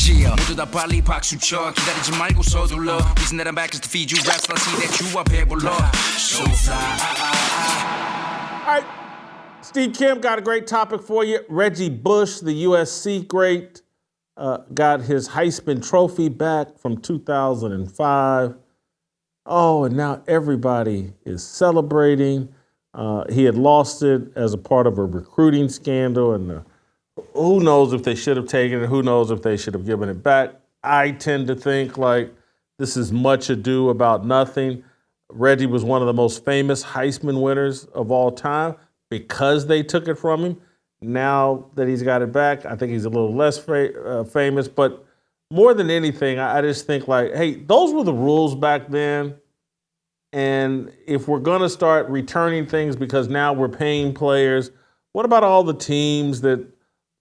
Yeah, 모두 다 빨리 박수 쳐 기다리지 말고 서둘러 Reason that I'm back is to feed you raps I see that you up here below So fly All right, Steve Kim got a great topic for you. Reggie Bush, the USC great, got his Heisman Trophy back from 2005. Oh, and now everybody is celebrating. He had lost it as a part of a recruiting scandal, and who knows if they should have taken it, who knows if they should have given it back. I tend to think like this is much ado about nothing. Reggie was one of the most famous Heisman winners of all time because they took it from him. Now that he's got it back, I think he's a little less famous. But more than anything, I just think like, hey, those were the rules back then. And if we're going to start returning things because now we're paying players, what about all the teams that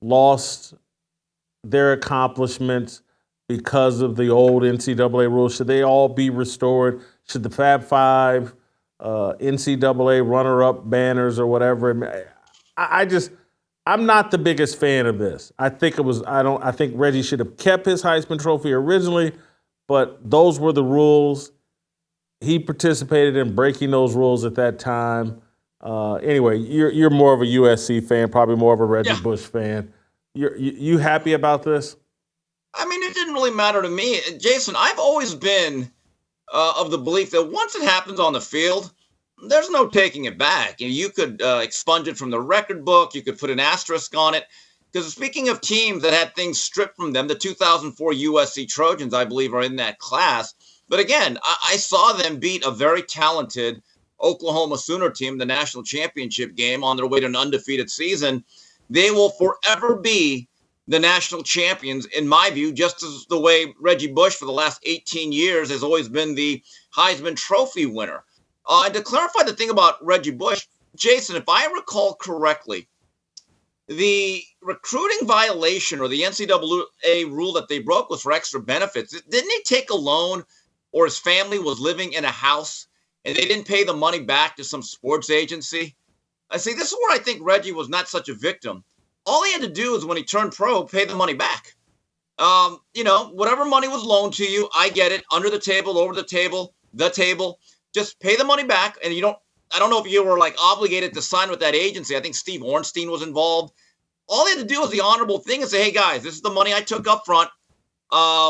lost their accomplishments because of the old NCAA rules? Should they all be restored? Should the Fab Five, NCAA runner-up banners or whatever? I'm not the biggest fan of this. I think Reggie should have kept his Heisman Trophy originally, but those were the rules. He participated in breaking those rules at that time. Anyway, you're more of a USC fan, probably more of a Reggie Bush fan. You happy about this? I mean, it didn't really matter to me. Jason, I've always been of the belief that once it happens on the field, there's no taking it back. You could expunge it from the record book. You could put an asterisk on it. Because speaking of teams that had things stripped from them, the 2004 USC Trojans, I believe, are in that class. But again, I saw them beat a very talented Oklahoma Sooner team, the national championship game, on their way to an undefeated season. They will forever be the national champions, in my view, just as the way Reggie Bush for the last 18 years has always been the Heisman Trophy winner. And to clarify the thing about Reggie Bush, Jason, if I recall correctly, the recruiting violation or the NCAA rule that they broke was for extra benefits. Didn't he take a loan, or his family was living in a house and they didn't pay the money back to some sports agency? I see, this is where I think Reggie was not such a victim. All he had to do is when he turned pro, pay the money back. Whatever money was loaned to you, I get it, under the table, over the table, just pay the money back. And I don't know if you were like obligated to sign with that agency. I think Steve Ornstein was involved. All he had to do was the honorable thing and say, hey guys, this is the money I took up front.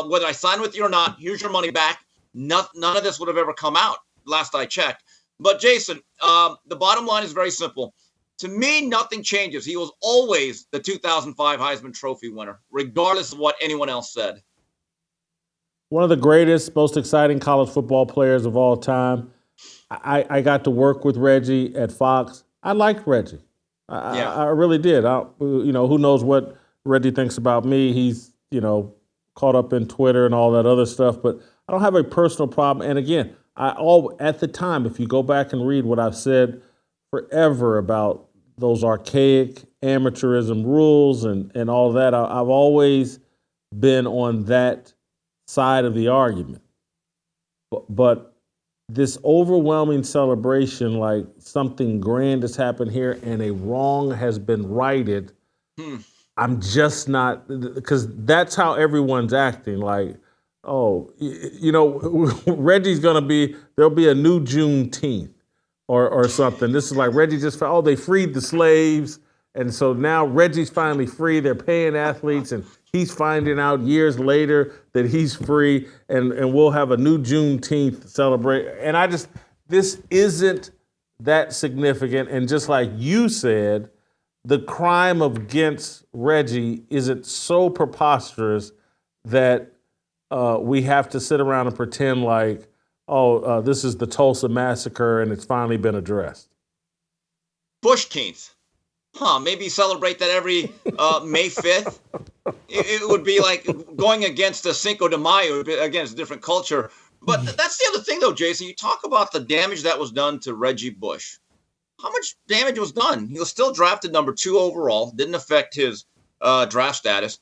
Whether I sign with you or not, here's your money back. None of this would have ever come out, last I checked. But Jason, the bottom line is very simple. To me, nothing changes. He was always the 2005 Heisman Trophy winner, regardless of what anyone else said. One of the greatest, most exciting college football players of all time. I got to work with Reggie at Fox. I liked Reggie. I really did. Who knows what Reggie thinks about me. He's, caught up in Twitter and all that other stuff, but I don't have a personal problem. And again, at the time, if you go back and read what I've said forever about those archaic amateurism rules and all that, I've always been on that side of the argument. But this overwhelming celebration, like something grand has happened here and a wrong has been righted, I'm just not, because that's how everyone's acting. Like, Reggie's going to there'll be a new Juneteenth or something. This is like Reggie they freed the slaves. And so now Reggie's finally free. They're paying athletes and he's finding out years later that he's free and we'll have a new Juneteenth celebrate. And this isn't that significant. And just like you said, the crime against Reggie isn't so preposterous that we have to sit around and pretend like, this is the Tulsa Massacre and it's finally been addressed. Bushteenth. Maybe celebrate that every May 5th. It would be like going against the Cinco de Mayo, against a different culture. But that's the other thing, though, Jason. You talk about the damage that was done to Reggie Bush. How much damage was done? He was still drafted number 2 overall. Didn't affect his draft status.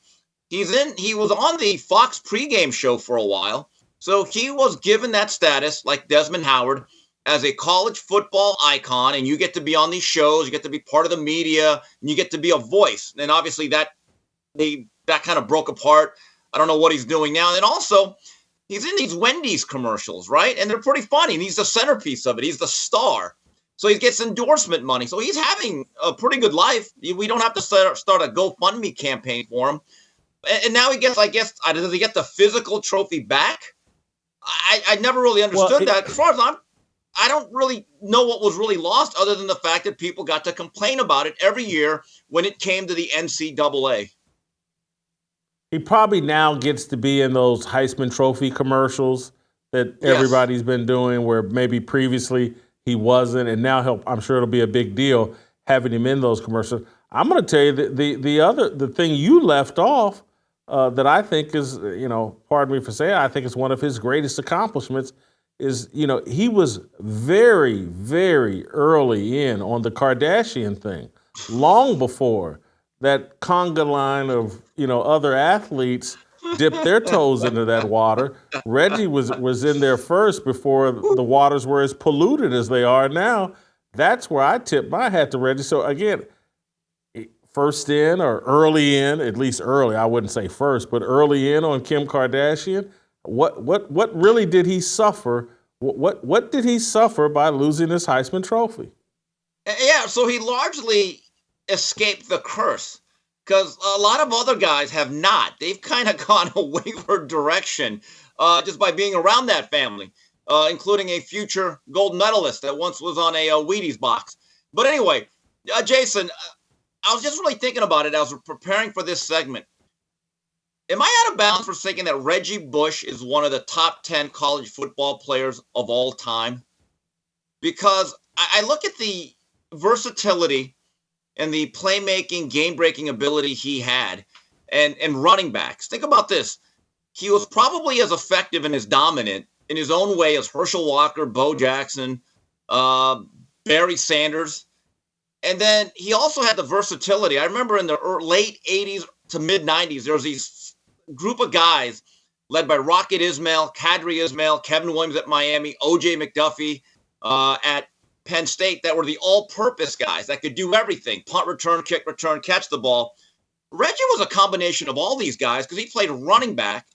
He was on the Fox pregame show for a while. So he was given that status, like Desmond Howard, as a college football icon, and you get to be on these shows, you get to be part of the media, and you get to be a voice. And obviously that kind of broke apart I don't know what he's doing now. And also, he's in these Wendy's commercials, right? And they're pretty funny. And he's the centerpiece of it. He's the star. So he gets endorsement money. So he's having a pretty good life. We don't have to start a GoFundMe campaign for him. And now he gets, I guess, does he get the physical trophy back? I never really understood that. As far as I don't really know what was really lost other than the fact that people got to complain about it every year when it came to the NCAA. He probably now gets to be in those Heisman Trophy commercials that everybody's been doing, where maybe previously he wasn't, and now I'm sure it'll be a big deal having him in those commercials. I'm going to tell you that the thing you left off that I think is, pardon me for saying, I think it's one of his greatest accomplishments is, he was very, very early in on the Kardashian thing, long before that conga line of, other athletes dipped their toes into that water. Reggie was in there first before the waters were as polluted as they are now. That's where I tip my hat to Reggie. So again, first in or early in, at least early, I wouldn't say first, but early in on Kim Kardashian. What really did he suffer? What did he suffer by losing this Heisman Trophy? Yeah, so he largely escaped the curse because a lot of other guys have not. They've kind of gone a wayward direction just by being around that family, including a future gold medalist that once was on a Wheaties box. But anyway, Jason, I was just really thinking about it as we're preparing for this segment. Am I out of bounds for thinking that Reggie Bush is one of the top 10 college football players of all time? Because I look at the versatility and the playmaking, game-breaking ability he had and running backs. Think about this. He was probably as effective and as dominant in his own way as Herschel Walker, Bo Jackson, Barry Sanders. And then he also had the versatility. I remember in the late 80s to mid-90s, there was these group of guys led by Rocket Ismail, Kadri Ismail, Kevin Williams at Miami, O.J. McDuffie at Penn State that were the all-purpose guys that could do everything. Punt return, kick return, catch the ball. Reggie was a combination of all these guys because he played running back.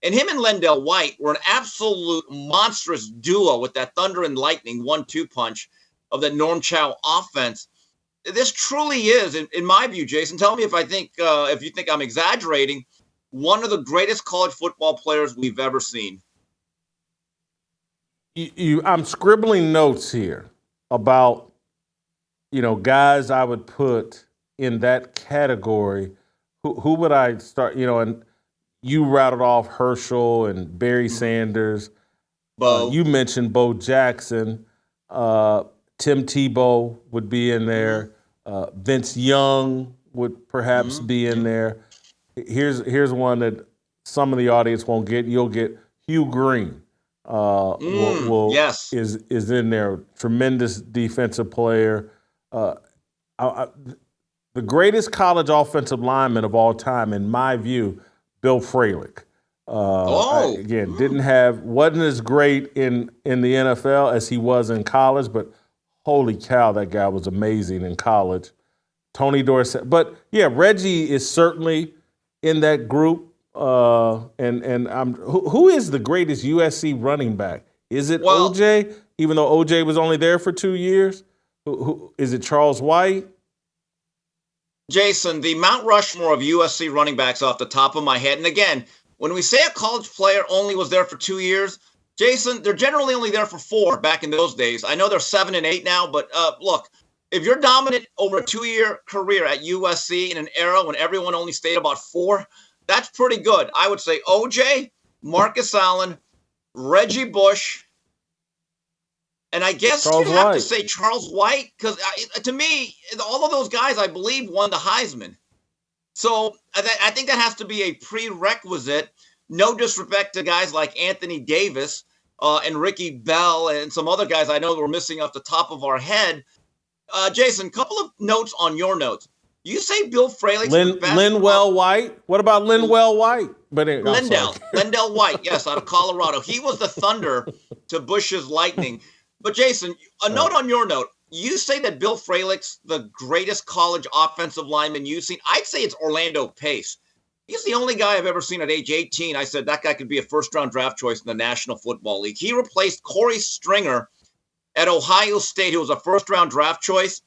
And him and Lendell White were an absolute monstrous duo with that thunder and lightning 1-2 punch of the Norm Chow offense. This truly is, in my view, Jason, tell me if you think I'm exaggerating, one of the greatest college football players we've ever seen. I'm scribbling notes here about, guys I would put in that category. Who would I start, and you rattled off Herschel and Barry Sanders. Bo. You mentioned Bo Jackson. Tim Tebow would be in there. Vince Young would perhaps be in there. Here's one that some of the audience won't get. You'll get Hugh Green. Yes. Is in there. Tremendous defensive player. The greatest college offensive lineman of all time, in my view, Bill Fralick. Wasn't as great in the NFL as he was in college, but holy cow, that guy was amazing in college. Tony Dorsett. But yeah, Reggie is certainly in that group. Who is the greatest USC running back? Is it OJ? Even though OJ was only there for 2 years? Who is it? Charles White? Jason, the Mount Rushmore of USC running backs off the top of my head. And again, when we say a college player only was there for 2 years, Jason, they're generally only there for 4 back in those days. I know they're 7 and 8 now, but look, if you're dominant over a 2-year career at USC in an era when everyone only stayed about 4, that's pretty good. I would say OJ, Marcus Allen, Reggie Bush, and I guess you'd have to say Charles White, because to me, all of those guys, I believe, won the Heisman. So I think that has to be a prerequisite. No disrespect to guys like Anthony Davis and Ricky Bell and some other guys I know that we're missing off the top of our head. Jason, couple of notes on your notes. You say Bill Fralick. Linwell White. What about Linwell White? But Lendell White, yes, out of Colorado. He was the thunder to Bush's lightning. But Jason, a note on your note. You say that Bill Fralick's the greatest college offensive lineman you've seen. I'd say it's Orlando Pace. He's the only guy I've ever seen at age 18. I said that guy could be a first-round draft choice in the National Football League. He replaced Corey Stringer at Ohio State, who was a first-round draft choice.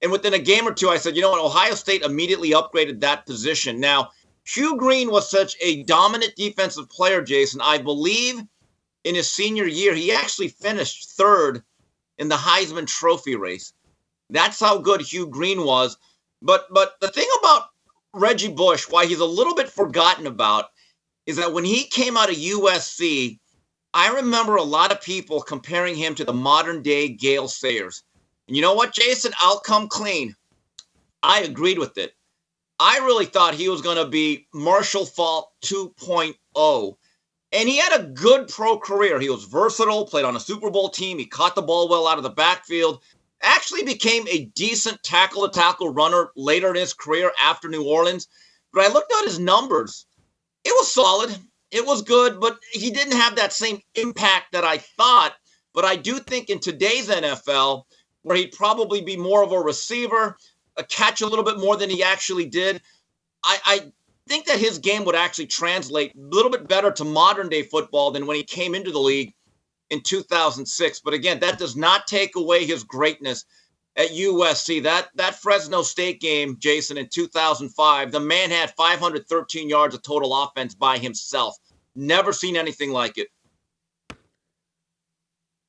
And within a game or two, I said, you know what, Ohio State immediately upgraded that position. Now, Hugh Green was such a dominant defensive player, Jason. I believe in his senior year, he actually finished third in the Heisman Trophy race. That's how good Hugh Green was. But the thing about Reggie Bush, why he's a little bit forgotten about, is that when he came out of USC, I remember a lot of people comparing him to the modern-day Gale Sayers. And you know what, Jason? I'll come clean. I agreed with it. I really thought he was going to be Marshall Faulk 2.0. And he had a good pro career. He was versatile, played on a Super Bowl team. He caught the ball well out of the backfield. Actually became a decent tackle-to-tackle runner later in his career after New Orleans. But I looked at his numbers. It was solid. It was good, but he didn't have that same impact that I thought. But I do think in today's NFL, where he'd probably be more of a receiver, catch a little bit more than he actually did, I think that his game would actually translate a little bit better to modern-day football than when he came into the league in 2006. But again, that does not take away his greatness at USC. That Fresno State game, Jason, in 2005, the man had 513 yards of total offense by himself. Never seen anything like it.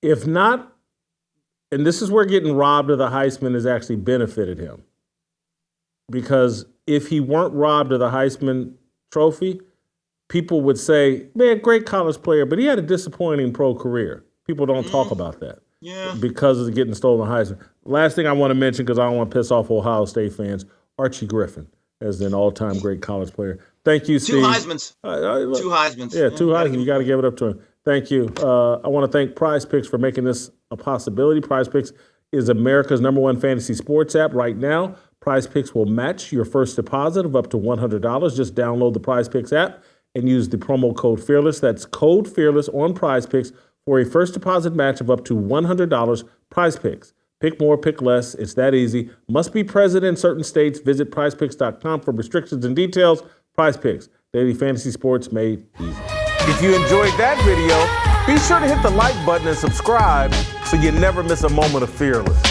If not, and this is where getting robbed of the Heisman has actually benefited him. Because if he weren't robbed of the Heisman Trophy, people would say, man, great college player, but he had a disappointing pro career. People don't talk about that. Yeah. Because of getting stolen Heisman. Last thing I want to mention, because I don't want to piss off Ohio State fans, Archie Griffin as an all-time great college player. Thank you, Steve. Two Heismans. Two Heismans. Yeah, two Heisman. You got to give it up to him. Thank you. I want to thank Prize Picks for making this a possibility. Prize Picks is America's #1 fantasy sports app right now. Prize Picks will match your first deposit of up to $100. Just download the Prize Picks app and use the promo code FEARLESS. That's code FEARLESS on Prize Picks for a first deposit match of up to $100. Prize Picks. Pick more, pick less. It's that easy. Must be present in certain states. Visit prizepicks.com for restrictions and details. Prize Picks. Daily fantasy sports made easy. If you enjoyed that video, be sure to hit the like button and subscribe so you never miss a moment of Fearless.